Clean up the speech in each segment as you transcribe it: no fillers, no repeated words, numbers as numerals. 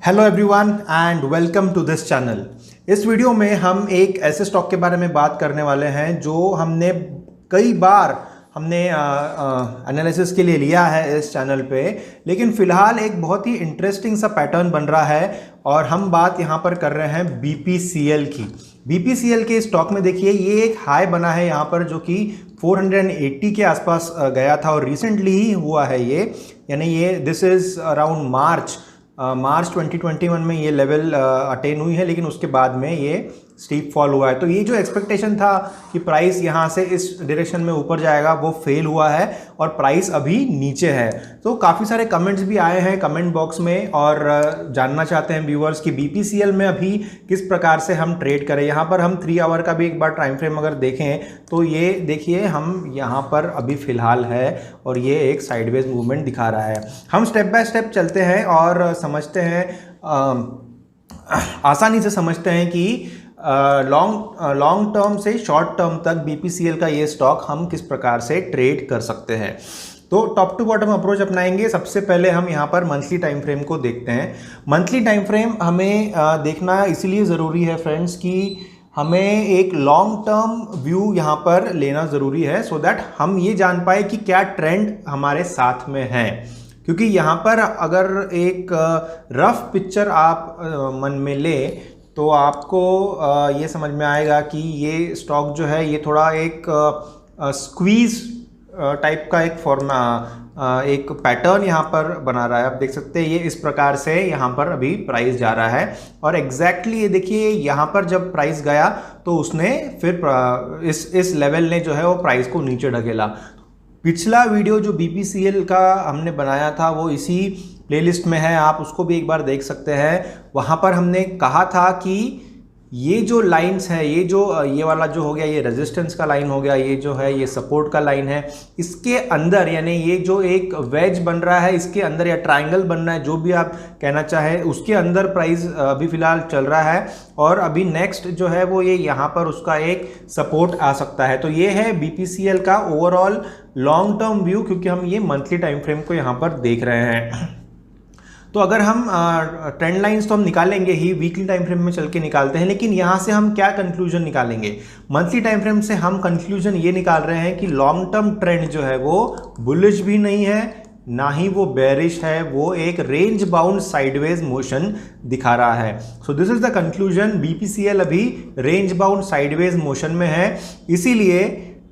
Hello everyone and welcome to this channel. इस video में हम एक ऐसे स्टॉक के बारे में बात करने वाले हैं जो हमने कई बार एनालिसिस के लिए लिया है इस चैनल पे, लेकिन फ़िलहाल एक बहुत ही इंटरेस्टिंग सा पैटर्न बन रहा है और हम बात यहाँ पर कर रहे हैं BPCL की। BPCL के स्टॉक में देखिए ये एक हाई बना है यहाँ पर जो कि 480 के आसपास गया था और रिसेंटली ही हुआ है ये, यानी ये दिस इज़ अराउंड मार्च 2021 में ये लेवल अटेन हुई है, लेकिन उसके बाद में ये स्टीप फॉल हुआ है। तो ये जो एक्सपेक्टेशन था कि प्राइस यहाँ से इस डायरेक्शन में ऊपर जाएगा वो फेल हुआ है और प्राइस अभी नीचे है। तो काफ़ी सारे कमेंट्स भी आए हैं कमेंट बॉक्स में और जानना चाहते हैं व्यूअर्स कि BPCL में अभी किस प्रकार से हम ट्रेड करें। यहाँ पर हम 3 आवर का भी एक बार टाइम फ्रेम अगर देखें तो ये देखिए हम यहाँ पर अभी फ़िलहाल है और ये एक साइडवेज मूवमेंट दिखा रहा है। हम स्टेप बाय स्टेप चलते हैं और समझते हैं, आसानी से समझते हैं कि लॉन्ग टर्म से शॉर्ट टर्म तक BPCL का ये स्टॉक हम किस प्रकार से ट्रेड कर सकते हैं। तो टॉप टू बॉटम अप्रोच अपनाएंगे। सबसे पहले हम यहाँ पर मंथली टाइम फ्रेम को देखते हैं। मंथली टाइम फ्रेम हमें देखना इसीलिए ज़रूरी है फ्रेंड्स कि हमें एक लॉन्ग टर्म व्यू यहाँ पर लेना ज़रूरी है सो दैट हम ये जान पाए कि क्या ट्रेंड हमारे साथ में है। क्योंकि यहाँ पर अगर एक रफ पिक्चर आप मन में ले तो आपको ये समझ में आएगा कि ये स्टॉक जो है ये थोड़ा एक स्क्वीज टाइप का एक पैटर्न यहाँ पर बना रहा है। आप देख सकते हैं ये इस प्रकार से यहाँ पर अभी प्राइस जा रहा है और एग्जैक्टली ये देखिए यहाँ पर जब प्राइस गया तो उसने फिर इस लेवल ने जो है वो प्राइस को नीचे ढकेला। पिछला वीडियो जो BPCL का हमने बनाया था वो इसी प्लेलिस्ट में है, आप उसको भी एक बार देख सकते हैं। वहाँ पर हमने कहा था कि ये जो लाइंस है, ये वाला जो हो गया ये रेजिस्टेंस का लाइन हो गया, ये जो है ये सपोर्ट का लाइन है, इसके अंदर यानी ये जो एक वेज बन रहा है इसके अंदर या ट्रायंगल बन रहा है, जो भी आप कहना चाहे, उसके अंदर प्राइस अभी फिलहाल चल रहा है और अभी नेक्स्ट जो है वो ये यहाँ पर उसका एक सपोर्ट आ सकता है। तो ये है BPCL का ओवरऑल लॉन्ग टर्म व्यू, क्योंकि हम ये मंथली टाइम फ्रेम को यहाँ पर देख रहे हैं। तो अगर हम ट्रेंड लाइंस तो हम निकालेंगे ही, वीकली टाइम फ्रेम में चल के निकालते हैं, लेकिन यहाँ से हम क्या कंक्लूजन निकालेंगे? मंथली टाइम फ्रेम से हम कंक्लूजन ये निकाल रहे हैं कि लॉन्ग टर्म ट्रेंड जो है वो बुलिश भी नहीं है ना ही वो बेरिश है, वो एक रेंज बाउंड साइडवेज मोशन दिखा रहा है। So this is the conclusion, BPCL अभी रेंज बाउंड साइडवेज मोशन में है, इसीलिए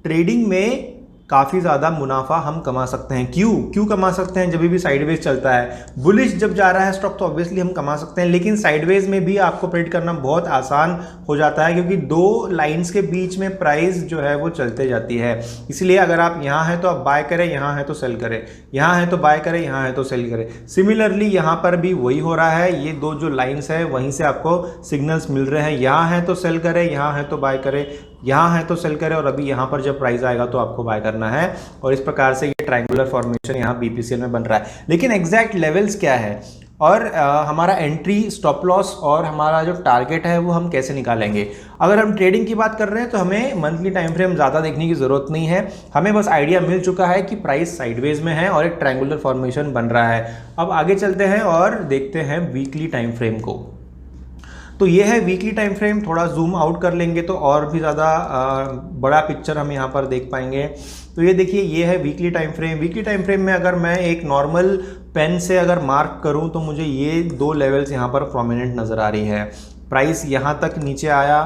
ट्रेडिंग में काफ़ी ज़्यादा मुनाफा हम कमा सकते हैं। क्यों कमा सकते हैं? जब भी साइडवेज चलता है, बुलिश जब जा रहा है स्टॉक तो ऑब्वियसली हम कमा सकते हैं, लेकिन साइडवेज में भी आपको ट्रेड करना बहुत आसान हो जाता है क्योंकि 2 लाइंस के बीच में प्राइस जो है वो चलते जाती है। इसलिए अगर आप यहाँ हैं तो आप बाय करें, यहाँ है तो सेल करें, यहाँ है तो बाय करें, यहाँ है तो सेल करें। सिमिलरली यहाँ पर भी वही हो रहा है, ये 2 जो लाइन्स है वहीं से आपको सिग्नल्स मिल रहे हैं, यहाँ है तो सेल करें, यहाँ है तो बाय करें, यहाँ है तो सेल करें और अभी यहाँ पर जब प्राइस आएगा तो आपको बाय करना है। और इस प्रकार से ये ट्रायंगुलर फॉर्मेशन यहाँ BPCL में बन रहा है। लेकिन एग्जैक्ट लेवल्स क्या है और हमारा एंट्री, स्टॉप लॉस और हमारा जो टारगेट है वो हम कैसे निकालेंगे? अगर हम ट्रेडिंग की बात कर रहे हैं तो हमें मंथली टाइम फ्रेम ज़्यादा देखने की ज़रूरत नहीं है, हमें बस आइडिया मिल चुका है कि प्राइस साइडवेज में है और एक ट्रायंगुलर फॉर्मेशन बन रहा है। अब आगे चलते हैं और देखते हैं वीकली टाइम फ्रेम को। तो ये है वीकली टाइम फ्रेम, थोड़ा जूम आउट कर लेंगे तो और भी ज़्यादा बड़ा पिक्चर हम यहाँ पर देख पाएंगे। तो ये देखिए ये है weekly time frame. Weekly time frame में अगर मैं एक नॉर्मल पेन से अगर मार्क करूँ तो मुझे ये 2 लेवल्स यहाँ पर प्रोमिनेंट नज़र आ रही है। प्राइस यहाँ तक नीचे आया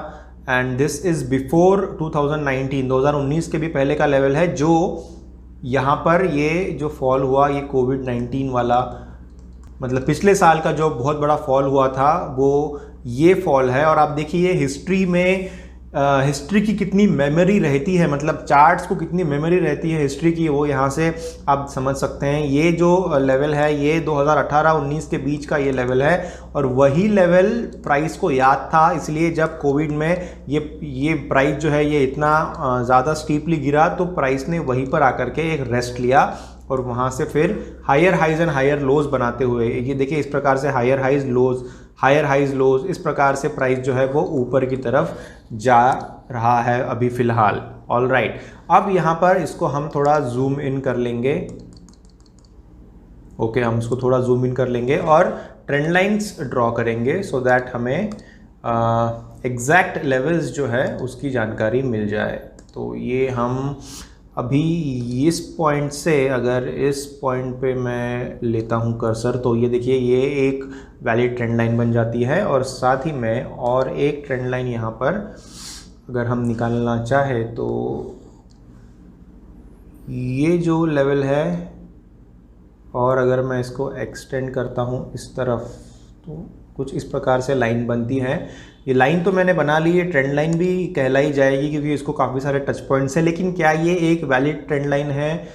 एंड दिस इज़ बिफोर 2019 के भी पहले का लेवल है, जो यहाँ पर ये जो फॉल हुआ ये कोविड-19 वाला, मतलब पिछले साल का जो बहुत बड़ा फॉल हुआ था वो ये फॉल है। और आप देखिए हिस्ट्री में हिस्ट्री की कितनी मेमोरी रहती है, मतलब चार्ट्स को कितनी मेमोरी रहती है हिस्ट्री की, वो यहाँ से आप समझ सकते हैं। ये जो लेवल है ये 2018-19 के बीच का ये लेवल है और वही लेवल प्राइस को याद था, इसलिए जब कोविड में ये प्राइस जो है ये इतना ज़्यादा स्टीपली गिरा तो प्राइस ने वहीं पर आकर के एक रेस्ट लिया और वहाँ से फिर higher highs and higher lows बनाते हुए, ये देखिए इस प्रकार से हायर हाइज लोज इस प्रकार से प्राइस जो है वो ऊपर की तरफ जा रहा है अभी फ़िलहाल। ऑल राइट, अब यहाँ पर इसको हम थोड़ा जूम इन कर लेंगे। ओके, हम इसको थोड़ा जूम इन कर लेंगे और ट्रेंड लाइंस ड्रॉ करेंगे सो दैट हमें एग्जैक्ट लेवल्स जो है उसकी जानकारी मिल जाए। तो ये हम अभी इस पॉइंट से, अगर इस पॉइंट पे मैं लेता हूँ कर्सर, तो ये देखिए ये एक वैलिड ट्रेंड लाइन बन जाती है। और साथ ही में और एक ट्रेंड लाइन यहाँ पर अगर हम निकालना चाहे तो ये जो लेवल है, और अगर मैं इसको एक्सटेंड करता हूँ इस तरफ तो कुछ इस प्रकार से लाइन बनती है। ये लाइन तो मैंने बना ली है, ट्रेंड लाइन भी कहलाई जाएगी क्योंकि इसको काफ़ी सारे टच पॉइंट्स हैं। लेकिन क्या ये एक वैलिड ट्रेंड लाइन है,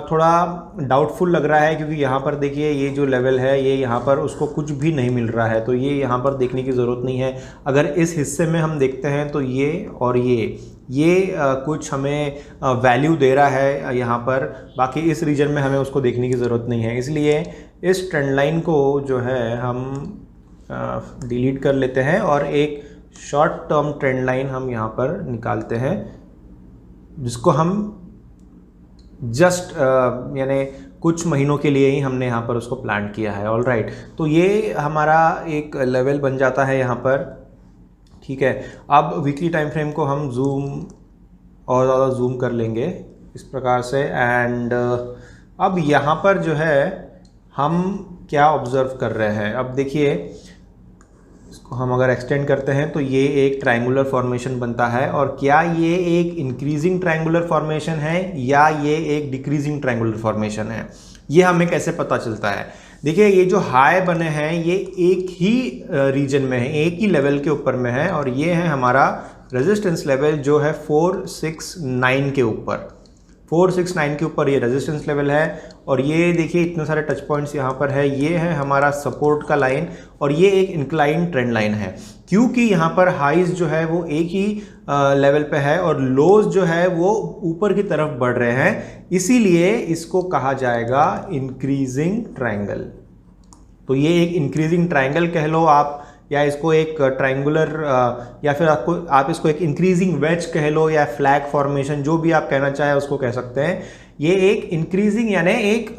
थोड़ा डाउटफुल लग रहा है, क्योंकि यहाँ पर देखिए ये जो लेवल है ये यहाँ पर उसको कुछ भी नहीं मिल रहा है। तो ये यहाँ पर देखने की ज़रूरत नहीं है। अगर इस हिस्से में हम देखते हैं तो ये और ये कुछ हमें वैल्यू दे रहा है यहाँ पर, बाकी इस रीजन में हमें उसको देखने की ज़रूरत नहीं है। इसलिए इस ट्रेंड लाइन को जो है हम डिलीट कर लेते हैं और एक शॉर्ट टर्म ट्रेंड लाइन हम यहाँ पर निकालते हैं, जिसको हम जस्ट यानी कुछ महीनों के लिए ही हमने यहाँ पर उसको प्लान किया है। ऑल राइट, तो ये हमारा एक लेवल बन जाता है यहाँ पर। ठीक है, अब वीकली टाइम फ्रेम को हम जूम और ज़्यादा जूम कर लेंगे इस प्रकार से। एंड अब यहाँ पर जो है हम क्या ऑब्जर्व कर रहे हैं, अब देखिए इसको हम अगर एक्सटेंड करते हैं तो ये एक ट्रायंगुलर फॉर्मेशन बनता है। और क्या ये एक इंक्रीजिंग ट्रायंगुलर फॉर्मेशन है या ये एक डिक्रीजिंग ट्रायंगुलर फॉर्मेशन है, ये हमें कैसे पता चलता है। देखिए ये जो हाई बने हैं ये एक ही रीजन में है, एक ही लेवल के ऊपर में है, और ये है हमारा रेजिस्टेंस लेवल जो है 469 के ऊपर, 469 के ऊपर ये रेजिस्टेंस लेवल है। और ये देखिए इतने सारे टच पॉइंट्स यहाँ पर है, ये है हमारा सपोर्ट का लाइन, और ये एक इंक्लाइन ट्रेंड लाइन है। क्योंकि यहाँ पर हाइज जो है वो एक ही लेवल पे है और लोज जो है वो ऊपर की तरफ बढ़ रहे हैं, इसीलिए इसको कहा जाएगा इंक्रीजिंग ट्रायंगल। तो ये एक इंक्रीजिंग ट्रायंगल कह लो आप, या इसको एक ट्रायंगुलर, या फिर आप इसको एक इंक्रीजिंग वेज कह लो, या फ्लैग फॉर्मेशन, जो भी आप कहना चाहे उसको कह सकते हैं। ये एक इंक्रीजिंग यानी एक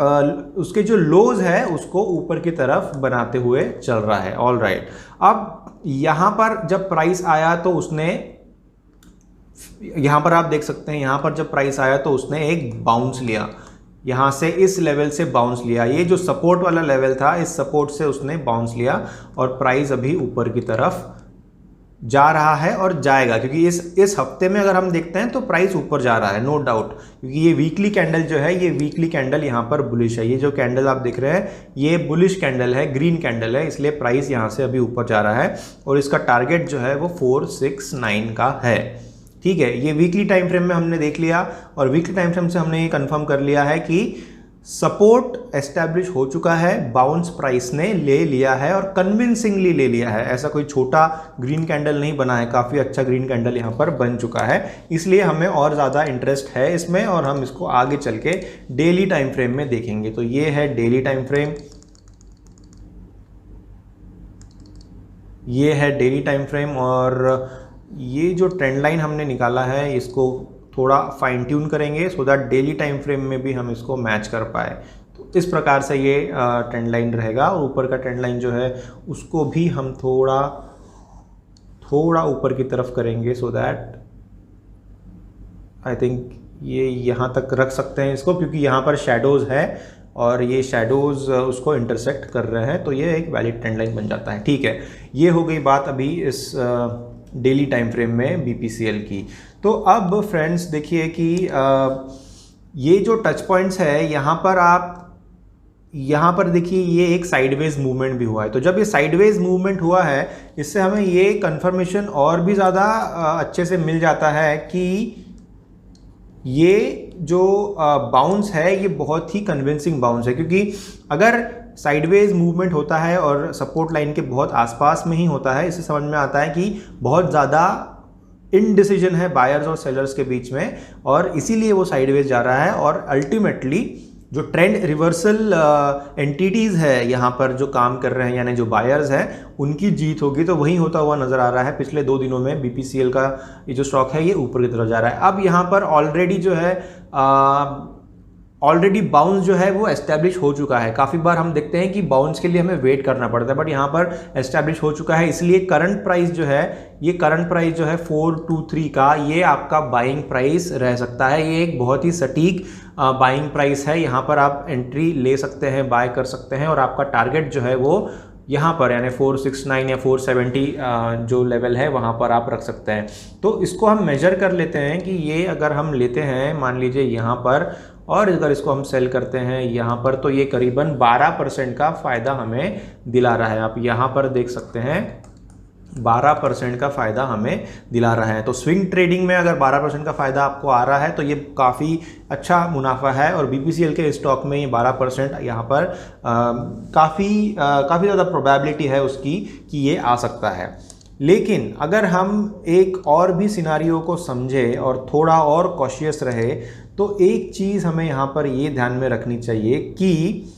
उसके जो लोज है उसको ऊपर की तरफ बनाते हुए चल रहा है। ऑल राइट, अब यहाँ पर जब प्राइस आया तो उसने, यहाँ पर आप देख सकते हैं, यहाँ पर जब प्राइस आया तो उसने एक बाउंस लिया, यहाँ से इस लेवल से बाउंस लिया। ये जो सपोर्ट वाला लेवल था, इस सपोर्ट से उसने बाउंस लिया और प्राइस अभी ऊपर की तरफ जा रहा है और जाएगा, क्योंकि इस हफ्ते में अगर हम देखते हैं तो प्राइस ऊपर जा रहा है, नो डाउट। क्योंकि ये वीकली कैंडल जो है, ये वीकली कैंडल यहाँ पर बुलिश है। ये जो कैंडल आप देख रहे हैं ये बुलिश कैंडल है, ग्रीन कैंडल है, इसलिए प्राइस यहाँ से अभी ऊपर जा रहा है और इसका टारगेट जो है वो 469 का है। ठीक है, ये वीकली टाइम फ्रेम में हमने देख लिया, और वीकली टाइम फ्रेम से हमने ये कंफर्म कर लिया है कि सपोर्ट एस्टैब्लिश हो चुका है, बाउंस प्राइस ने ले लिया है और कन्विंसिंगली ले लिया है। ऐसा कोई छोटा ग्रीन कैंडल नहीं बना है, काफ़ी अच्छा ग्रीन कैंडल यहाँ पर बन चुका है, इसलिए हमें और ज़्यादा इंटरेस्ट है इसमें, और हम इसको आगे चल के डेली टाइम फ्रेम में देखेंगे। तो ये है डेली टाइम फ्रेम, ये है डेली टाइम फ्रेम, और ये जो ट्रेंड लाइन हमने निकाला है इसको थोड़ा फाइन ट्यून करेंगे so that daily time frame में भी हम इसको मैच कर पाए। तो इस प्रकार से ये ट्रेंड लाइन रहेगा, और ऊपर का ट्रेंड लाइन जो है उसको भी हम थोड़ा ऊपर की तरफ करेंगे सो दैट आई थिंक ये यहाँ तक रख सकते हैं इसको, क्योंकि यहाँ पर शेडोज़ है और ये शेडोज़ उसको इंटरसेक्ट कर रहे हैं, तो ये एक वैलिड ट्रेंड लाइन बन जाता है। ठीक है, ये हो गई बात अभी इस डेली टाइम फ्रेम में BPCL की। तो अब फ्रेंड्स देखिए कि ये जो टच पॉइंट्स है यहाँ पर देखिए ये एक साइडवेज मूवमेंट भी हुआ है। तो जब ये साइडवेज मूवमेंट हुआ है, इससे हमें ये कंफर्मेशन और भी ज़्यादा अच्छे से मिल जाता है कि ये जो बाउंस है ये बहुत ही कन्विंसिंग बाउंस है, क्योंकि अगर साइडवेज मूवमेंट होता है और सपोर्ट लाइन के बहुत आसपास में ही होता है, इससे समझ में आता है कि बहुत ज़्यादा इनडिसीजन है बायर्स और सेलर्स के बीच में, और इसीलिए वो साइडवेज जा रहा है। और अल्टीमेटली जो ट्रेंड रिवर्सल एंटिटीज़ है यहाँ पर जो काम कर रहे हैं, यानी जो बायर्स हैं, उनकी जीत होगी। तो वही होता हुआ नज़र आ रहा है। पिछले 2 दिनों में BPCL का ये जो स्टॉक है ये ऊपर की तरफ जा रहा है। अब यहाँ पर ऑलरेडी जो है ऑलरेडी बाउंस जो है वो एस्टैब्लिश हो चुका है। काफ़ी बार हम देखते हैं कि बाउंस के लिए हमें वेट करना पड़ता है, बट यहाँ पर एस्टैब्लिश हो चुका है, इसलिए करंट प्राइस जो है, ये करंट प्राइस जो है 423 का, ये आपका बाइंग प्राइस रह सकता है। ये एक बहुत ही सटीक बाइंग प्राइस है। यहाँ पर आप एंट्री ले सकते हैं, बाय कर सकते हैं, और आपका टारगेट जो है वो यहाँ पर यानी 469 या 470 जो लेवल है वहाँ पर आप रख सकते हैं। तो इसको हम मेजर कर लेते हैं कि ये अगर हम लेते हैं मान लीजिए यहाँ पर, और अगर इसको हम सेल करते हैं यहाँ पर, तो ये करीबन 12% का फ़ायदा हमें दिला रहा है। आप यहाँ पर देख सकते हैं 12% का फ़ायदा हमें दिला रहा है। तो स्विंग ट्रेडिंग में अगर 12% का फ़ायदा आपको आ रहा है तो ये काफ़ी अच्छा मुनाफा है, और BPCL के स्टॉक में ये 12% यहाँ पर काफ़ी ज़्यादा प्रोबेबिलिटी है उसकी कि ये आ सकता है। लेकिन अगर हम एक और भी सिनारियो को समझें और थोड़ा और कॉशियस रहे, तो एक चीज़ हमें यहाँ पर ये ध्यान में रखनी चाहिए कि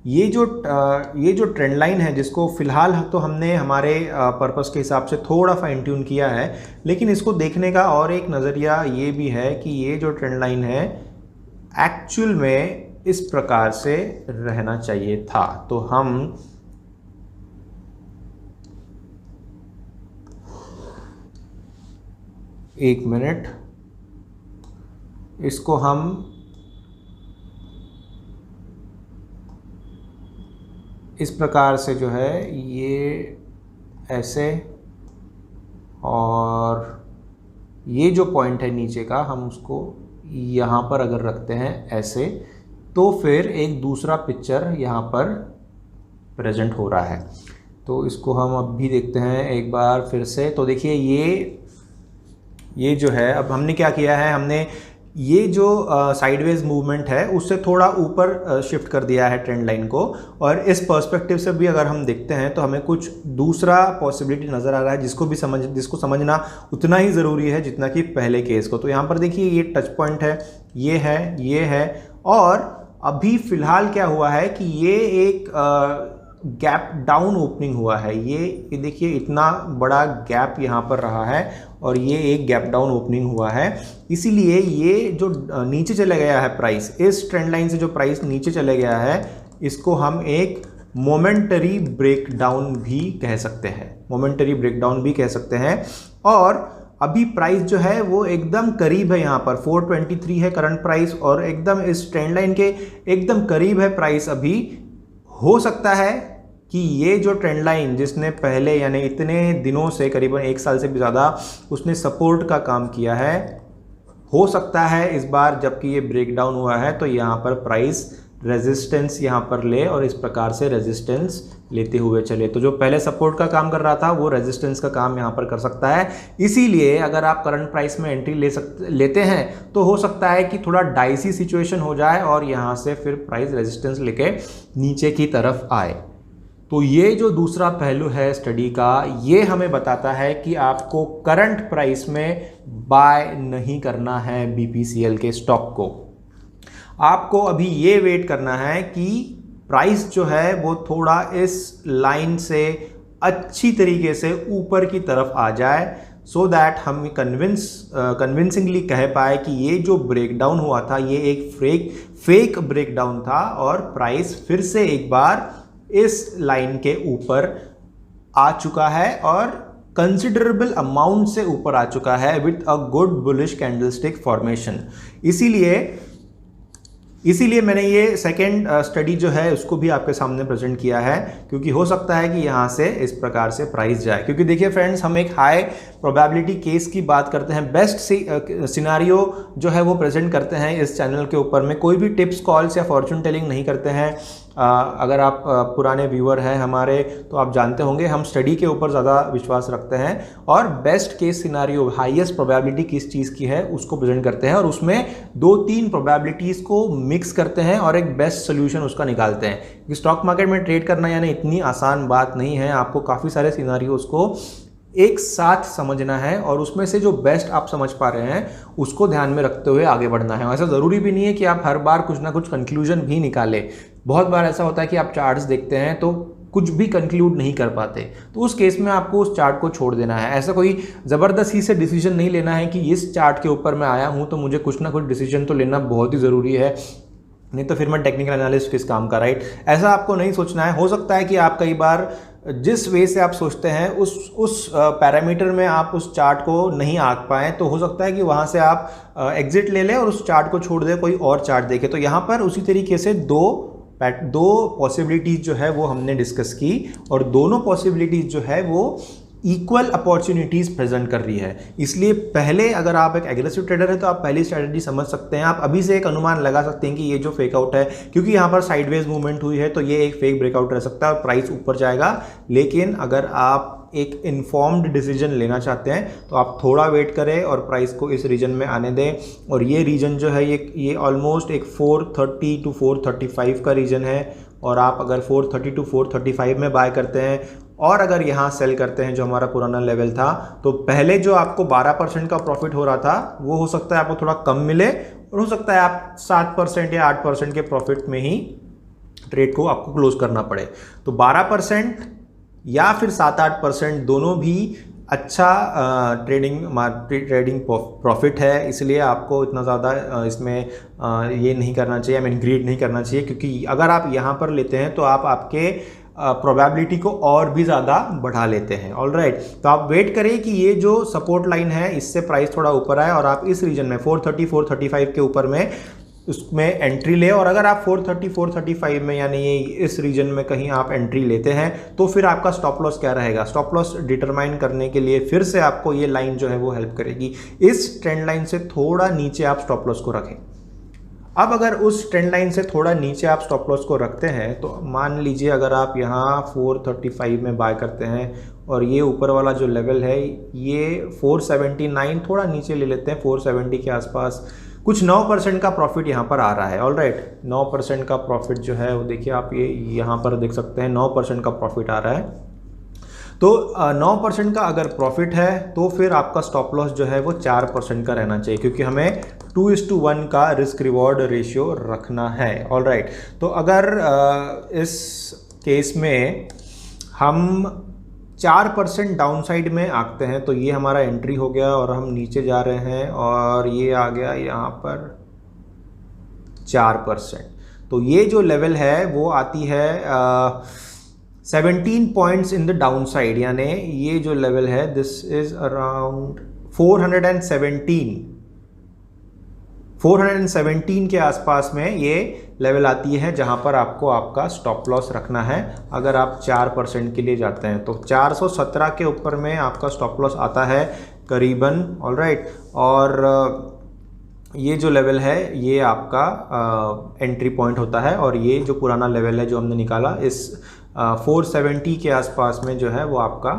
ये जो ट्रेंड लाइन है, जिसको फ़िलहाल तो हमने हमारे पर्पस के हिसाब से थोड़ा फाइन ट्यून किया है, लेकिन इसको देखने का और एक नज़रिया ये भी है कि ये जो ट्रेंड लाइन है एक्चुअल में इस प्रकार से रहना चाहिए था। तो हम एक मिनट, इसको हम इस प्रकार से जो है ये ऐसे, और ये जो पॉइंट है नीचे का हम उसको यहाँ पर अगर रखते हैं ऐसे, तो फिर एक दूसरा पिक्चर यहाँ पर प्रेजेंट हो रहा है। तो इसको हम अब भी देखते हैं एक बार फिर से। तो देखिए ये जो है, अब हमने क्या किया है, हमने ये जो साइडवेज मूवमेंट है उससे थोड़ा ऊपर शिफ्ट कर दिया है ट्रेंड लाइन को, और इस पर्सपेक्टिव से भी अगर हम देखते हैं तो हमें कुछ दूसरा पॉसिबिलिटी नज़र आ रहा है, जिसको समझना उतना ही ज़रूरी है जितना कि पहले केस को। तो यहाँ पर देखिए ये टच पॉइंट है, ये है, और अभी फ़िलहाल क्या हुआ है कि ये एक गैप डाउन ओपनिंग हुआ है। ये देखिए इतना बड़ा गैप यहाँ पर रहा है, और ये एक गैप डाउन ओपनिंग हुआ है। इसीलिए ये जो नीचे चले गया है प्राइस, इस ट्रेंड लाइन से जो प्राइस नीचे चले गया है, इसको हम एक मोमेंटरी ब्रेकडाउन भी कह सकते हैं। और अभी प्राइस जो है वो एकदम करीब है, यहाँ पर 423 है करंट प्राइस, और एकदम इस ट्रेंड लाइन के एकदम करीब है प्राइस अभी। हो सकता है कि ये जो ट्रेंड लाइन जिसने पहले यानी इतने दिनों से, करीबन 1 साल से भी ज़्यादा उसने सपोर्ट का काम किया है, हो सकता है इस बार जबकि ये ब्रेकडाउन हुआ है तो यहाँ पर प्राइस रेजिस्टेंस यहाँ पर ले, और इस प्रकार से रेजिस्टेंस लेते हुए चले। तो जो पहले सपोर्ट का काम कर रहा था वो रेजिस्टेंस का काम यहाँ पर कर सकता है। इसीलिए अगर आप करंट प्राइस में एंट्री लेते हैं तो हो सकता है कि थोड़ा डाइसी सिचुएशन हो जाए और यहाँ से फिर प्राइस रेजिस्टेंस लेके नीचे की तरफ आए। तो ये जो दूसरा पहलू है स्टडी का, ये हमें बताता है कि आपको करंट प्राइस में बाय नहीं करना है BPCL के स्टॉक को। आपको अभी ये वेट करना है कि प्राइस जो है वो थोड़ा इस लाइन से अच्छी तरीके से ऊपर की तरफ आ जाए, सो दैट हम कन्विंसिंगली कह पाए कि ये जो ब्रेकडाउन हुआ था ये एक फेक ब्रेकडाउन था, और प्राइस फिर से एक बार इस लाइन के ऊपर आ चुका है, और कंसिडरेबल अमाउंट से ऊपर आ चुका है with a good bullish candlestick formation. इसीलिए मैंने ये सेकेंड स्टडी जो है उसको भी आपके सामने प्रेजेंट किया है, क्योंकि हो सकता है कि यहाँ से इस प्रकार से प्राइस जाए। क्योंकि देखिए फ्रेंड्स, हम एक हाई प्रोबेबिलिटी केस की बात करते हैं, बेस्ट सिनारियो जो है वो प्रेजेंट करते हैं इस चैनल के ऊपर में। कोई भी टिप्स, कॉल्स या फॉर्चून टेलिंग नहीं करते हैं। अगर आप पुराने व्यूअर हैं हमारे तो आप जानते होंगे हम स्टडी के ऊपर ज़्यादा विश्वास रखते हैं, और best case scenario, highest probability किस चीज़ की है उसको प्रेजेंट करते हैं, और उसमें 2-3 प्रोबेबिलिटीज़ को मिक्स करते हैं और एक बेस्ट सोल्यूशन उसका निकालते हैं। क्योंकि स्टॉक मार्केट में ट्रेड करना यानी इतनी आसान बात नहीं है। आपको काफ़ी सारे सिनारियोज को एक साथ समझना है, और उसमें से जो बेस्ट आप समझ पा रहे हैं उसको ध्यान में रखते हुए आगे बढ़ना है। ऐसा ज़रूरी भी नहीं है कि आप हर बार कुछ ना कुछ कंक्लूजन भी निकालें। बहुत बार ऐसा होता है कि आप चार्ट्स देखते हैं तो कुछ भी कंक्लूड नहीं कर पाते, तो उस केस में आपको उस चार्ट को छोड़ देना है। ऐसा कोई ज़बरदस्ती से डिसीजन नहीं लेना है कि इस चार्ट के ऊपर मैं आया हूँ तो मुझे कुछ ना कुछ डिसीजन तो लेना बहुत ही ज़रूरी है। नहीं तो फिर मैं टेक्निकल एनालिस्ट किस काम का, राइट। ऐसा आपको नहीं सोचना है। हो सकता है कि आप कई बार जिस वे से आप सोचते हैं उस पैरामीटर में आप उस चार्ट को नहीं आंक पाएँ, तो हो सकता है कि वहाँ से आप एग्जिट ले लें और उस चार्ट को छोड़ दें, कोई और चार्ट देखें। तो यहाँ पर उसी तरीके से दो पॉसिबिलिटीज़ जो है वो हमने डिस्कस की, और दोनों पॉसिबिलिटीज़ जो है वो इक्वल अपॉर्चुनिटीज़ प्रेजेंट कर रही है। इसलिए पहले अगर आप एक एग्रेसिव ट्रेडर है तो आप पहली स्ट्रैटेजी समझ सकते हैं। आप अभी से एक अनुमान लगा सकते हैं कि ये जो फेक आउट है, क्योंकि यहाँ पर साइडवेज मूवमेंट हुई है, तो ये एक फेक ब्रेकआउट रह सकता है और प्राइस ऊपर जाएगा। लेकिन अगर आप एक इन्फॉर्म्ड डिसीजन लेना चाहते हैं तो आप थोड़ा वेट करें और प्राइस को इस रीजन में आने दें। और ये रीजन जो है ये ऑलमोस्ट एक 430 to 435 का रीजन है, और आप अगर 430 to 435 में बाय करते हैं और अगर यहाँ सेल करते हैं जो हमारा पुराना लेवल था, तो पहले जो आपको 12% का प्रॉफिट हो रहा था वो हो सकता है आपको थोड़ा कम मिले, और हो सकता है आप 7% या 8% के प्रॉफिट में ही ट्रेड को आपको क्लोज करना पड़े। तो 12% या फिर 7-8% दोनों भी अच्छा ट्रेडिंग प्रॉफिट है। इसलिए आपको इतना ज़्यादा इसमें ये नहीं करना चाहिए, आई मीन ग्रीड नहीं करना चाहिए, क्योंकि अगर आप यहाँ पर लेते हैं तो आप आपके प्रोबेबिलिटी को और भी ज़्यादा बढ़ा लेते हैं। ऑलराइट, तो आप वेट करें कि ये जो सपोर्ट लाइन है इससे प्राइस थोड़ा ऊपर आए और आप इस रीजन में 430-435 के ऊपर में उसमें एंट्री ले। और अगर आप 430-435 में यानी ये इस रीजन में कहीं आप एंट्री लेते हैं तो फिर आपका स्टॉप लॉस क्या रहेगा। स्टॉप लॉस डिटरमाइन करने के लिए फिर से आपको ये लाइन जो है वो हेल्प करेगी। इस ट्रेंड लाइन से थोड़ा नीचे आप स्टॉप लॉस को रखें। अब अगर उस ट्रेंड लाइन से थोड़ा नीचे आप स्टॉप लॉस को रखते हैं तो मान लीजिए अगर आप यहाँ 435 में बाय करते हैं और ये ऊपर वाला जो लेवल है ये 479, थोड़ा नीचे ले लेते हैं 470 के आसपास, कुछ 9% का प्रॉफिट यहाँ पर आ रहा है। ऑलराइट, 9% का प्रॉफिट जो है वो देखिए आप ये यहाँ पर देख सकते हैं 9% का प्रॉफिट आ रहा है। तो 9% का अगर प्रॉफिट है तो फिर आपका स्टॉप लॉस जो है वो 4% का रहना चाहिए, क्योंकि हमें 2:1 का रिस्क रिवॉर्ड रेशियो रखना है। ऑलराइट, तो अगर इस केस में हम 4% डाउन साइड में आते हैं तो ये हमारा एंट्री हो गया और हम नीचे जा रहे हैं और ये आ गया यहाँ पर 4%। तो ये जो लेवल है वो आती है 17 points in the down side, यानी ये जो लेवल है दिस इज अराउंड 417 के आसपास में ये लेवल आती है जहां पर आपको आपका स्टॉप लॉस रखना है अगर आप 4% के लिए जाते हैं। तो 417 के ऊपर में आपका स्टॉप लॉस आता है करीबन। ऑलराइट, और ये जो लेवल है ये आपका एंट्री पॉइंट होता है, और ये जो पुराना लेवल है जो हमने निकाला इस 470 के आसपास में जो है वो आपका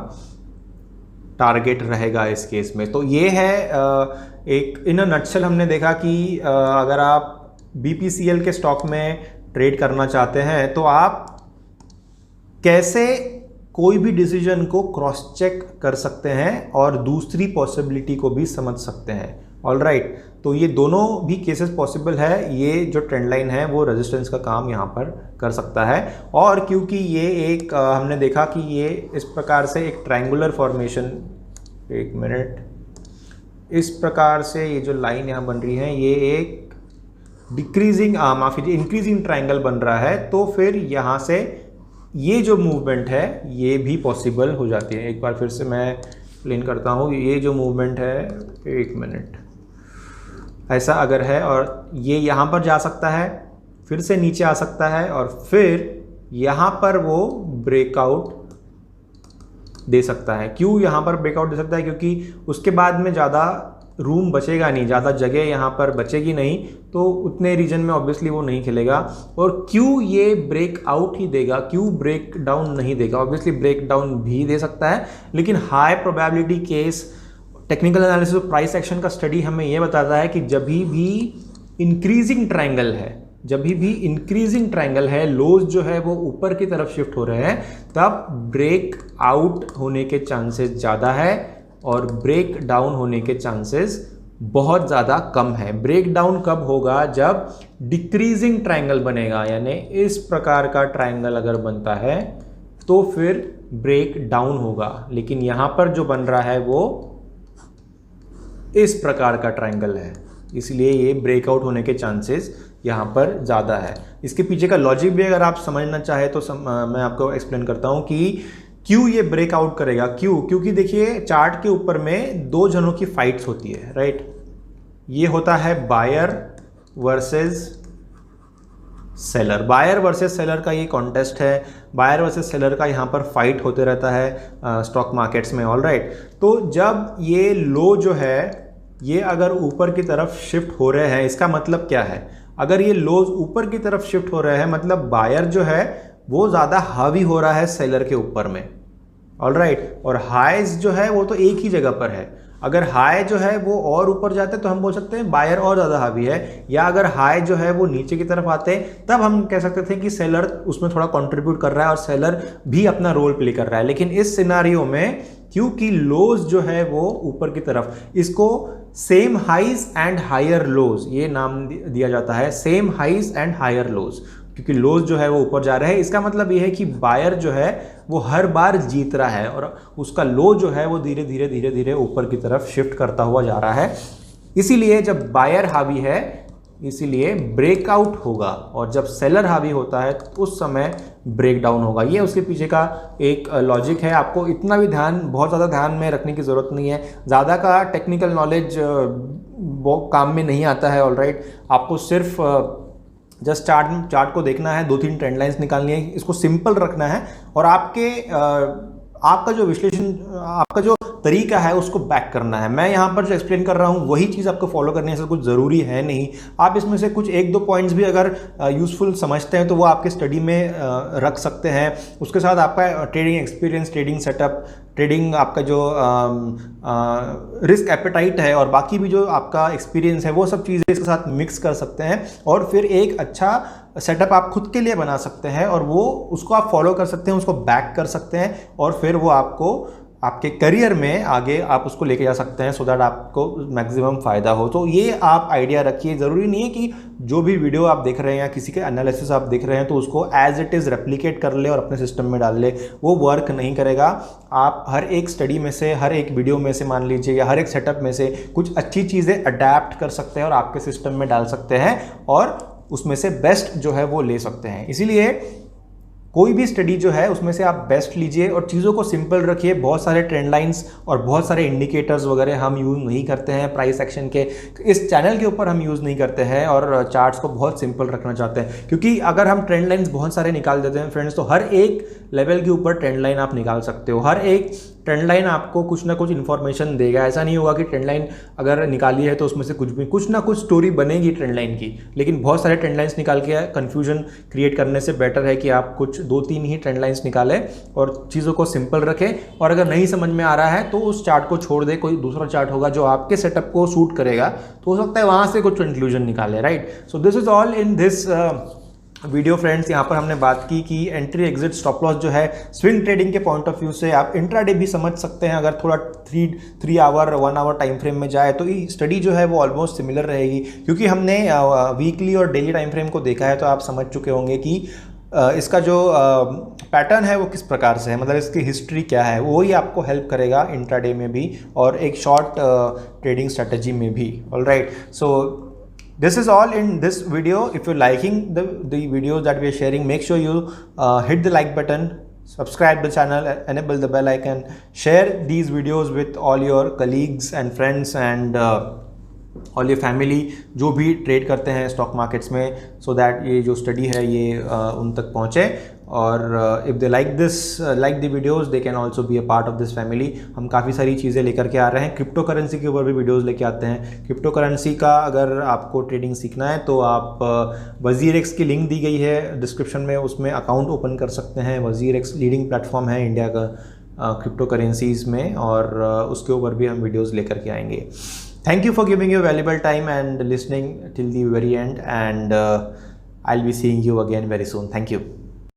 टारगेट रहेगा इस केस में। तो ये है एक इन अ नटशेल हमने देखा कि अगर आप BPCL के स्टॉक में ट्रेड करना चाहते हैं तो आप कैसे कोई भी डिसीजन को क्रॉस चेक कर सकते हैं और दूसरी पॉसिबिलिटी को भी समझ सकते हैं। ऑलराइट, तो ये दोनों भी केसेस पॉसिबल है। ये जो ट्रेंड लाइन है वो रेजिस्टेंस का काम यहाँ पर कर सकता है, और क्योंकि ये एक हमने देखा कि ये इस प्रकार से एक ट्रायंगुलर फॉर्मेशन, एक मिनट, इस प्रकार से ये जो लाइन यहाँ बन रही है ये एक डिक्रीजिंग माफ कीजिए इंक्रीजिंग ट्रायंगल बन रहा है, तो फिर यहाँ से ये जो मूवमेंट है ये भी पॉसिबल हो जाती है। एक बार फिर से मैं एक्सप्लेन करता हूँ। ये जो मूवमेंट है, एक मिनट, ऐसा अगर है और ये यहाँ पर जा सकता है, फिर से नीचे आ सकता है और फिर यहाँ पर वो ब्रेकआउट दे सकता है। क्यों यहाँ पर ब्रेकआउट दे सकता है? क्योंकि उसके बाद में ज़्यादा रूम बचेगा नहीं, ज़्यादा जगह यहाँ पर बचेगी नहीं, तो उतने रीजन में ऑब्वियसली वो नहीं खेलेगा। और क्यों ये ब्रेकआउट ही देगा, क्यों ब्रेक डाउन नहीं देगा? ऑब्वियसली ब्रेक डाउन भी दे सकता है, लेकिन high probability case technical analysis और प्राइस एक्शन का स्टडी हमें ये बताता है कि जब भी इंक्रीजिंग ट्रायंगल है, लोज जो है वो ऊपर की तरफ शिफ्ट हो रहे हैं, तब ब्रेक आउट होने के चांसेस ज़्यादा है और ब्रेक डाउन होने के चांसेस बहुत ज़्यादा कम है। ब्रेक डाउन कब होगा? जब डिक्रीजिंग ट्रायंगल बनेगा, यानी इस प्रकार का ट्रायंगल अगर बनता है तो फिर ब्रेक डाउन होगा। लेकिन यहाँ पर जो बन रहा है वो इस प्रकार का ट्रायंगल है, इसलिए ये ब्रेकआउट होने के चांसेस यहाँ पर ज़्यादा है। इसके पीछे का लॉजिक भी अगर आप समझना चाहे तो मैं आपको एक्सप्लेन करता हूँ कि क्यों ये ब्रेकआउट करेगा। क्यों? क्योंकि देखिए चार्ट के ऊपर में दो जनों की फाइट्स होती है, राइट। ये होता है buyer versus seller. Buyer versus seller का ये कॉन्टेस्ट है, बायर वर्सेस सेलर का यहाँ पर फाइट होते रहता है स्टॉक मार्केट्स में, ऑल राइट। तो जब ये लो जो है ये अगर ऊपर की तरफ शिफ्ट हो रहे हैं, इसका मतलब क्या है? अगर ये लोज ऊपर की तरफ शिफ्ट हो रहे हैं मतलब बायर जो है वो ज़्यादा हावी हो रहा है सेलर के ऊपर में, ऑल राइट। और हाईज जो है वो तो एक ही जगह पर है। अगर हाई जो है वो और ऊपर जाते तो हम बोल सकते हैं बायर और ज़्यादा हावी है, या अगर हाई जो है वो नीचे की तरफ आते तब हम कह सकते थे कि सेलर उसमें थोड़ा कंट्रीब्यूट कर रहा है और सेलर भी अपना रोल प्ले कर रहा है। लेकिन इस सिनारियो में क्योंकि लोज जो है वो ऊपर की तरफ, इसको same highs and higher lows ये नाम दिया जाता है, same highs and higher lows, क्योंकि लोज जो है वो ऊपर जा रहे हैं। इसका मतलब ये है कि बायर जो है वो हर बार जीत रहा है और उसका लो जो है वो धीरे धीरे धीरे धीरे ऊपर की तरफ शिफ्ट करता हुआ जा रहा है। इसीलिए जब बायर हावी है इसीलिए ब्रेकआउट होगा, और जब सेलर हावी होता है तो उस समय ब्रेकडाउन होगा। ये उसके पीछे का एक लॉजिक है। आपको इतना भी बहुत ज़्यादा ध्यान में रखने की ज़रूरत नहीं है, ज़्यादा का टेक्निकल नॉलेज वो काम में नहीं आता है, ऑल राइट। आपको सिर्फ जस्ट चार्ट को देखना है, 2-3 ट्रेंड लाइंस निकालनी है, इसको सिंपल रखना है और आपका जो विश्लेषण, आपका जो तरीका है उसको बैक करना है। मैं यहाँ पर जो एक्सप्लेन कर रहा हूँ वही चीज़ आपको फॉलो करने से कुछ ज़रूरी है नहीं। आप इसमें से कुछ 1-2 पॉइंट्स भी अगर यूज़फुल समझते हैं तो वो आपके स्टडी में रख सकते हैं। उसके साथ आपका trading experience, trading setup, trading आपका जो रिस्क एपेटाइट है और बाकी भी जो आपका एक्सपीरियंस है वो सब चीज़ें इसके साथ मिक्स कर सकते हैं और फिर एक अच्छा सेटअप आप खुद के लिए बना सकते हैं और वो उसको आप फॉलो कर सकते हैं, उसको बैक कर सकते हैं और फिर वो आपको आपके करियर में आगे आप उसको लेके जा सकते हैं सो दैट आपको मैक्सिमम फ़ायदा हो। तो ये आप आइडिया रखिए। ज़रूरी नहीं है कि जो भी वीडियो आप देख रहे हैं या किसी के एनालिसिस आप देख रहे हैं तो उसको एज इट इज़ रेप्लिकेट कर ले और अपने सिस्टम में डाल ले, वो वर्क नहीं करेगा। आप हर एक स्टडी में से, हर एक वीडियो में से मान लीजिए या हर एक सेटअप में से कुछ अच्छी चीज़ें अडेप्ट कर सकते हैं और आपके सिस्टम में डाल सकते हैं और उसमें से बेस्ट जो है वो ले सकते हैं। इसीलिए कोई भी स्टडी जो है उसमें से आप बेस्ट लीजिए और चीज़ों को सिंपल रखिए। बहुत सारे ट्रेंड लाइंस और बहुत सारे इंडिकेटर्स वगैरह हम यूज़ नहीं करते हैं, प्राइस एक्शन के इस चैनल के ऊपर हम यूज़ नहीं करते हैं और चार्ट्स को बहुत सिंपल रखना चाहते हैं। क्योंकि अगर हम ट्रेंड लाइंस बहुत सारे निकाल देते हैं फ्रेंड्स तो हर एक लेवल के ऊपर ट्रेंड लाइन आप निकाल सकते हो। हर एक ट्रेंड लाइन आपको कुछ ना कुछ इन्फॉर्मेशन देगा। ऐसा नहीं होगा कि ट्रेंड लाइन अगर निकाली है तो उसमें से कुछ ना कुछ स्टोरी बनेगी ट्रेंड लाइन की, लेकिन बहुत सारे ट्रेंड लाइन्स निकाल के कन्फ्यूजन क्रिएट करने से बेटर है कि आप कुछ 2-3 ही ट्रेंड लाइन्स निकालें और चीज़ों को सिंपल रखें। और अगर नहीं समझ में आ रहा है तो उस चार्ट को छोड़ दे, कोई दूसरा चार्ट होगा जो आपके सेटअप को सूट करेगा तो हो सकता है वहाँ से कुछ कंक्लूजन निकाले, right. So this is all in this video friends. यहाँ पर हमने बात की कि एंट्री एग्जिट स्टॉप लॉस जो है स्विंग ट्रेडिंग के पॉइंट ऑफ व्यू से आप इंट्राडे भी समझ सकते हैं। अगर थोड़ा 3 आवर 1 आवर टाइम फ्रेम में जाए तो स्टडी जो है वो ऑलमोस्ट सिमिलर रहेगी, क्योंकि हमने वीकली और डेली टाइम फ्रेम को देखा है तो आप समझ चुके होंगे कि इसका जो पैटर्न है वो किस प्रकार से है, मतलब इसकी हिस्ट्री क्या है, वो ही आपको हेल्प करेगा इंट्राडे में भी और एक शॉर्ट ट्रेडिंग स्ट्रेटजी में भी, all right. So this is all in this video. If you're liking the videos that we are sharing, make sure you hit the like button, subscribe the channel, enable the bell icon, share these videos with all your colleagues and friends and all your family जो भी trade करते हैं stock markets में, so that ये जो study है ये उन तक पहुँचे। और if they like the videos they can also be a part of this family। हम काफ़ी सारी चीज़ें लेकर के आ रहे हैं, क्रिप्टो करेंसी के ऊपर भी वीडियोस लेके आते हैं। क्रिप्टो करेंसी का अगर आपको ट्रेडिंग सीखना है तो आप वजीर की लिंक दी गई है डिस्क्रिप्शन में, उसमें अकाउंट ओपन कर सकते हैं। वजीर लीडिंग प्लेटफॉर्म है इंडिया का क्रिप्टो करेंसीज़ में और उसके ऊपर भी हम वीडियोज़ लेकर के आएंगे। Thank you for giving your valuable time and listening till the very end, and I'll be seeing you again very soon. Thank you.